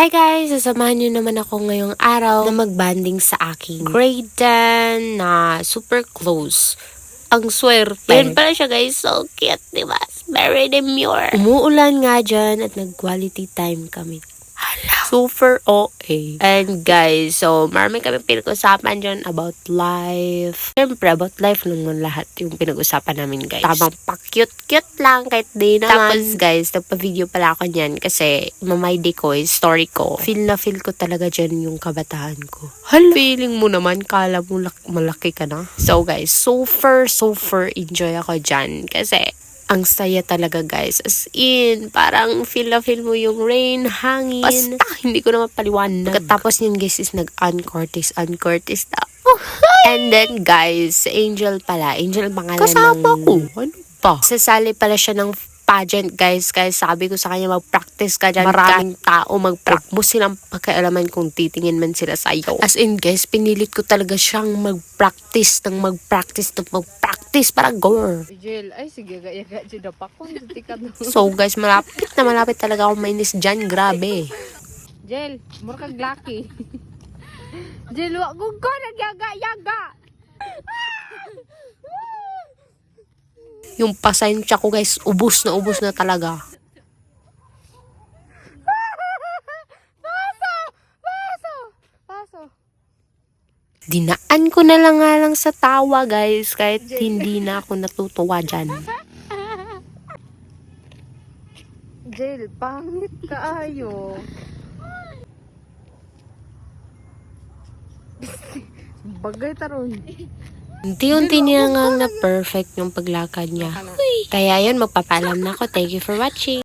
Hi guys! Sasamahan nyo naman ako ngayong araw na magbanding sa aking grade 10 na super close. Ang swerte. Yan pala siya guys. So cute, diba? Very demure. Umuulan nga dyan at nag-quality time kami. Super OA. And guys, so marami kami pinag-usapan dyan about life. Siyempre, about life naman lahat yung pinag-usapan namin guys. Tamang pa-cute-cute lang kahit di naman. Tapos guys, nagpa-video pala ako niyan kasi mamayday ko is story ko. Feel na feel ko talaga dyan yung kabataan ko. Hala! Feeling mo naman, kala mo malaki ka na. So guys, super enjoy ako dyan kasi ang saya talaga guys. As in, parang feel na feel mo yung rain, hangin. Basta, hindi ko naman paliwanag. Pagkatapos yun guys is nag-uncortis na. And then guys, Angel pala. Angel pangalan Kasama ng... ko. Ano pa? Sasali pala siya ng pageant guys. Kaya sabi ko sa kanya mag-practice ka dyan. Maraming tao mag-practice mo silang pagkaalaman kung titingin man sila sa'yo. As in guys, pinilit ko talaga siyang mag-practice para girl. Jill, ay sige, gaya-gaya dyan pa ko. So guys, malapit talaga ako mainis dyan. Grabe. Jill, mura kag lucky. Jill, wag ko nagyaga-yaga. Yung pasensya ko guys, ubus na talaga. Paso. Dinaan ko na lang nga lang sa tawa guys, kahit hindi na ako natutuwa dyan. Jill, pangit kaayo. Bagay taron. Unti-unti niya nga na perfect yung paglakad niya. Kaya yun, magpapaalam na ako. Thank you for watching.